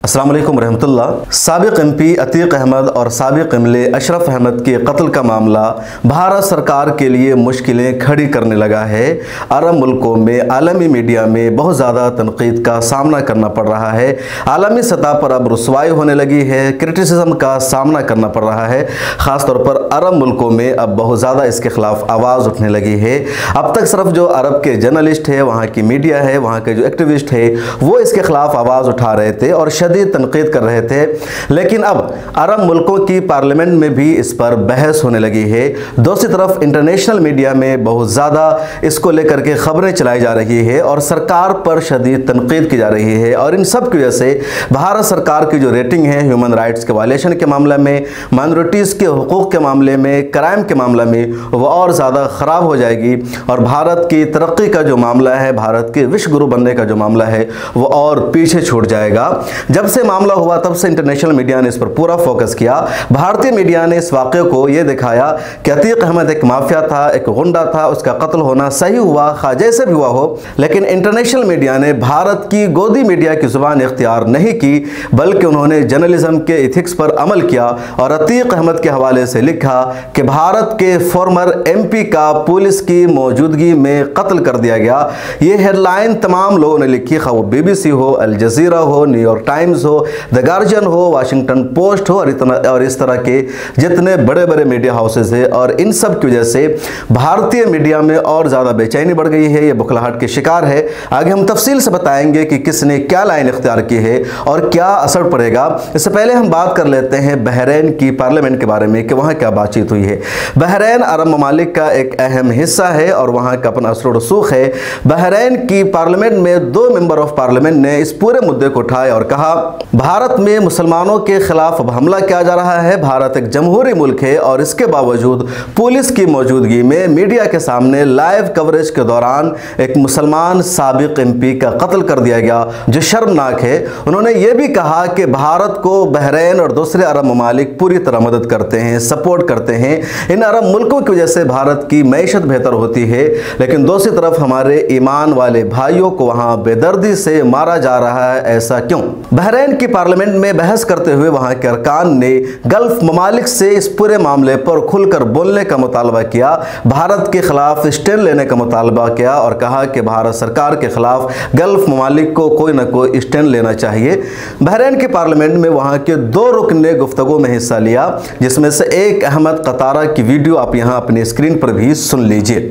अस्सलाम वालेकुम रहमतुल्लाह। साबिक एमपी अतीक अहमद और साबिक एमएलए अशरफ अहमद के कत्ल का मामला भारत सरकार के लिए मुश्किलें खड़ी करने लगा है। अरब मुल्कों में आलमी मीडिया में बहुत ज़्यादा तनकीद का सामना करना पड़ रहा है। आलमी सतह पर अब रुसवाई होने लगी है, क्रिटिसिज्म का सामना करना पड़ रहा है। ख़ास तौर पर अरब मुल्कों में अब बहुत ज़्यादा इसके ख़िलाफ़ आवाज़ उठने लगी है। अब तक सिर्फ जो अरब के जर्नलिस्ट है, वहाँ की मीडिया है, वहाँ के जो एक्टिविस्ट है, वो इसके ख़िलाफ़ आवाज़ उठा रहे थे और शदीद तनकीद कर रहे थे। लेकिन अब अरब मुल्कों की पार्लियामेंट में भी इस पर बहस होने लगी है। दूसरी तरफ इंटरनेशनल मीडिया में बहुत ज़्यादा इसको लेकर के खबरें चलाई जा रही है और सरकार पर शदीद तनकीद की जा रही है। और इन सब की वजह से भारत सरकार की जो रेटिंग है ह्यूमन राइट्स के वायलेशन के मामले में, माइनॉरिटीज़ के हुकूक़ के मामले में, क्राइम के मामले में, वो और ज़्यादा ख़राब हो जाएगी। और भारत की तरक्की का जो मामला है, भारत के विश्व गुरु बनने का जो मामला है, वो और पीछे छूट जाएगा। जब से मामला हुआ तब से इंटरनेशनल मीडिया ने इस पर पूरा फोकस किया। भारतीय मीडिया ने इस वाक़े को ये दिखाया कि अतीक अहमद एक माफिया था, एक गुंडा था, उसका कत्ल होना सही हुआ, खा जैसे भी हुआ हो। लेकिन इंटरनेशनल मीडिया ने भारत की गोदी मीडिया की जुबान इख्तियार नहीं की, बल्कि उन्होंने जर्नलिज्म के इथिक्स पर अमल किया और अतीक अहमद के हवाले से लिखा कि भारत के फॉर्मर एमपी का पुलिस की मौजूदगी में कत्ल कर दिया गया। ये हेडलाइन तमाम लोगों ने लिखी, खा वो BBC हो, अल जज़ीरा हो, न्यूयॉर्क टाइम्स हो, द गार्जियन हो, वाशिंगटन पोस्ट हो और इस तरह के जितने बड़े बड़े मीडिया हाउसेज है। और इन सब की वजह से भारतीय मीडिया में और ज़्यादा बेचैनी बढ़ गई है, ये बुखलाहट के शिकार है। आगे हम तफसील से बताएंगे कि किसने क्या लाइन इख्तियार की है और क्या असर पड़ेगा। इससे पहले हम बात कर लेते हैं बहरीन की पार्लियामेंट के बारे में कि वहाँ क्या बातचीत हुई है। बहरीन अरब ममालिक का एक अहम हिस्सा है और वहाँ का अपना असर रसूख है। बहरीन की पार्लियामेंट में 2 मेंबर ऑफ पार्लियामेंट ने इस पूरे मुद्दे को उठाए और कहा भारत में मुसलमानों के खिलाफ अब हमला किया जा रहा है। भारत एक जमहूरी मुल्क है और इसके बावजूद पुलिस की मौजूदगी में मीडिया के सामने लाइव कवरेज के दौरान एक मुसलमान साबिक एमपी का कत्ल कर दिया गया, जो शर्मनाक है। उन्होंने ये भी कहा कि भारत को बहरीन और दूसरे अरब ममालिक पूरी तरह मदद करते हैं, सपोर्ट करते हैं। इन अरब मुल्कों की वजह से भारत की मैशत बेहतर होती है, लेकिन दूसरी तरफ हमारे ईमान वाले भाइयों को वहाँ बेदर्दी से मारा जा रहा है। ऐसा क्यों? बहरीन की पार्लियामेंट में बहस करते हुए वहां के अरकान ने गल्फ ममालिक से इस पूरे मामले पर खुलकर बोलने का मुतालबा किया, भारत के खिलाफ स्टैंड लेने का मुतालबा किया और कहा कि भारत सरकार के खिलाफ गल्फ ममालिक को कोई ना कोई स्टैंड लेना चाहिए। बहरीन की पार्लियामेंट में वहां के 2 रुकन ने गुफ्तगू में हिस्सा लिया, जिसमें से एक अहमद कतारा की वीडियो आप यहां अपने स्क्रीन पर भी सुन लीजिए।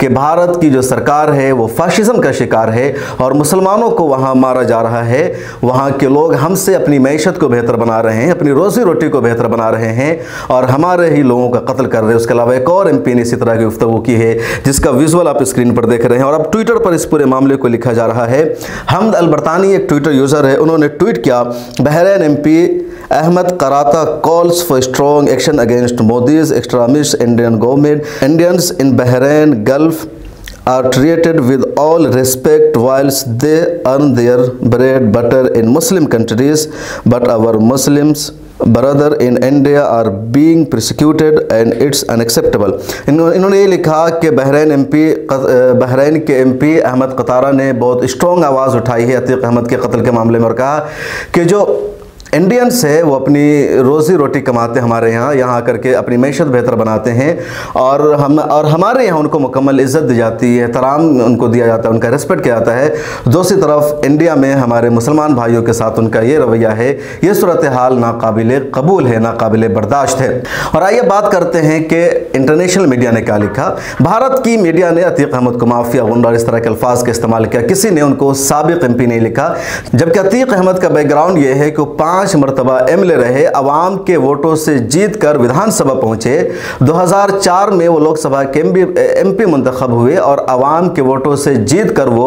कि भारत की जो सरकार है वो फाशिज्म का शिकार है और मुसलमानों को वहाँ मारा जा रहा है। वहाँ के लोग हमसे अपनी मैशत को बेहतर बना रहे हैं, अपनी रोजी रोटी को बेहतर बना रहे हैं और हमारे ही लोगों का कत्ल कर रहे हैं। उसके अलावा एक और MP ने इसी तरह की गुफ्तगू की है, जिसका विजुअल आप स्क्रीन पर देख रहे हैं। और अब ट्विटर पर इस पूरे मामले को लिखा जा रहा है। हमद अल बरतानी एक ट्विटर यूज़र है, उन्होंने ट्वीट किया, Bahrain MP Ahmed Karata calls for strong action against Modi's extremist Indian government. Indians in Bahrain Gulf are treated with all respect whilst they earn their bread butter in Muslim countries, but our Muslims brother in India are being persecuted and it's unacceptable। इन्होंने ये लिखा कि Bahrain के MP Ahmad कतारा ने बहुत strong आवाज़ उठाई है अतीक अहमद के कत्ल के मामले में और कहा कि जो इंडियंस है वो अपनी रोज़ी रोटी कमाते हैं हमारे यहाँ आकर के अपनी मैशत बेहतर बनाते हैं और हमारे यहाँ उनको मुकम्मल इज़्ज़त दी जाती है, एहतराम उनको दिया जाता है, उनका रिस्पेक्ट किया जाता है। दूसरी तरफ इंडिया में हमारे मुसलमान भाइयों के साथ उनका ये रवैया है, ये सूरत हाल नाकाबिल कबूल है, नाकाबिल बर्दाश्त है। और आइए बात करते हैं कि इंटरनेशनल मीडिया ने क्या लिखा। भारत की मीडिया ने अतीक अहमद को माफिया, गुंडा और इस तरह के अल्फाज का इस्तेमाल किया, किसी ने उनको साबिक एमपी नहीं लिखा, जबकि अतीक अहमद का बैकग्राउंड ये है कि 5 मरतबा एमएलए रहे, अवाम के वोटों से जीत कर विधानसभा पहुंचे। 2004 में वो लोकसभा के एमपी मुंतखब हुए और अवाम के वोटों से जीत कर वो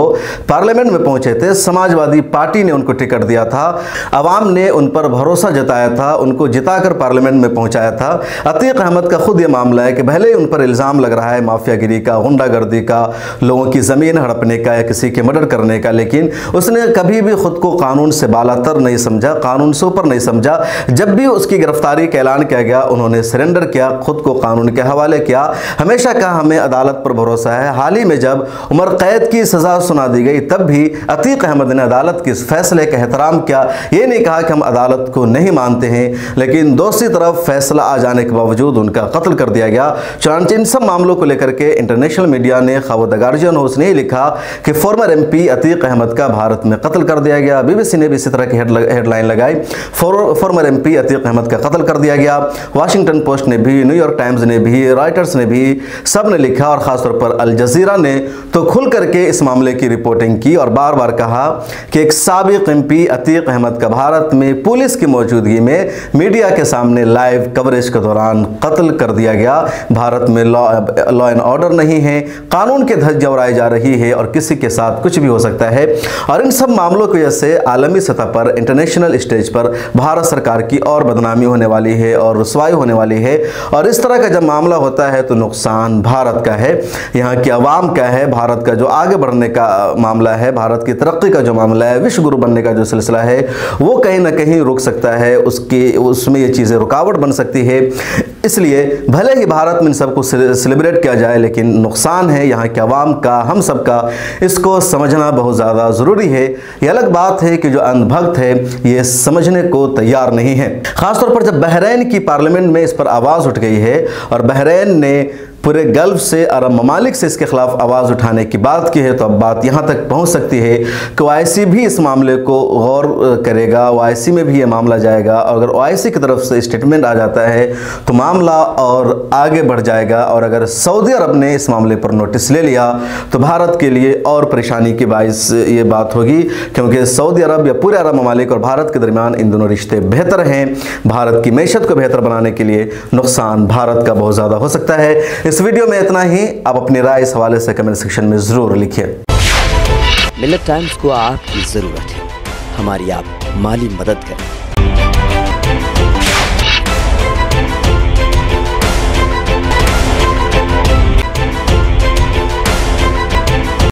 पार्लियामेंट में पहुंचे थे। समाजवादी पार्टी ने उनको टिकट दिया था, अवाम ने उन पर भरोसा जताया था, उनको जिताकर पार्लियामेंट में पहुंचाया था। अतीक अहमद का खुद ये मामला है कि भले ही उन पर इल्ज़ाम लग रहा है माफियागिरी का, गुंडागर्दी का, लोगों की ज़मीन हड़पने का या किसी के मर्डर करने का, लेकिन उसने कभी भी खुद को कानून से बालातर नहीं समझा, कानून से ऊपर नहीं समझा। जब भी उसकी गिरफ्तारी का ऐलान किया गया उन्होंने सरेंडर किया, खुद को कानून के हवाले किया, हमेशा कहा हमें अदालत पर भरोसा है। हाल ही में जब उम्र कैद की सज़ा सुना दी गई तब भी अतीक अहमद ने अदालत के इस फैसले का एहतराम किया, ये नहीं कहा कि हम अदालत को नहीं मानते हैं, लेकिन दूसरी तरफ फैसला आ जाने के बावजूद उनका कत्ल कर दिया गया। चुनांचे इन सब मामलों को लेकर के इंटरनेशनल मीडिया ने द गार्जियन उसने ही लिखा कि फॉर्मर एमपी अतीक अहमद का भारत में कत्ल कर दिया गया। बीबीसी ने भी इसी तरह की हेडलाइन लगाई, फॉर्मर एमपी अतीक अहमद का कत्ल कर दिया गया। वाशिंगटन पोस्ट ने भी, न्यूयॉर्क टाइम्स ने भी, रॉयटर्स ने भी, सब ने लिखा और ख़ासतौर पर अल जज़ीरा ने तो खुल करके इस मामले की रिपोर्टिंग की और बार बार कहा कि एक साबिक एमपी अतीक अहमद का भारत में पुलिस की मौजूदगी में मीडिया के सामने लाइव कवरेज के दौरान कत्ल कर दिया गया। भारत में लॉ एंड ऑर्डर नहीं है, कानून के धज्जियां उड़ाई जा रही है और किसी के साथ कुछ भी हो सकता है। और इन सब मामलों की वजह से आलमी सतह पर, इंटरनेशनल स्टेज पर भारत सरकार की और बदनामी होने वाली है और रुसवाई होने वाली है। और इस तरह का जब मामला होता है तो नुकसान भारत का है, यहाँ की आवाम का है, भारत का जो आगे बढ़ने का मामला है, भारत की तरक्की का जो मामला है, विश्व गुरु बनने का जो सिलसिला है वो कहीं ना कहीं रुक सकता है, उसमें ये चीज़ें रुकावट बन सकती है। इसलिए भले ही भारत में इन सबको सेलिब्रेट किया जाए, लेकिन नुकसान है यहाँ के आवाम का, हम सब का, इसको समझना बहुत ज़्यादा ज़रूरी है। ये अलग बात है कि जो अंधभक्त है ये समझने को तैयार नहीं है। ख़ासतौर पर जब बहरीन की पार्लियामेंट में इस पर आवाज़ उठ गई है और बहरीन ने पूरे गल्फ से, अरब ममालिक से इसके खिलाफ आवाज़ उठाने की बात की है, तो अब बात यहाँ तक पहुँच सकती है कि OIC भी इस मामले को गौर करेगा, OIC में भी ये मामला जाएगा। अगर OIC की तरफ से स्टेटमेंट आ जाता है तो मामला और आगे बढ़ जाएगा। और अगर सऊदी अरब ने इस मामले पर नोटिस ले लिया तो भारत के लिए और परेशानी की बाइस ये बात होगी, क्योंकि सऊदी अरब या पूरे अरब ममालिक और भारत के दरमियान इन दोनों रिश्ते बेहतर हैं। भारत की मैशत को बेहतर बनाने के लिए नुकसान भारत का बहुत ज़्यादा हो सकता है। इस वीडियो में इतना ही। आप अपनी राय इस हवाले से कमेंट सेक्शन में ज़रूर लिखिए। मिल्लत टाइम्स को आपकी ज़रूरत है, हमारी आप माली मदद करें।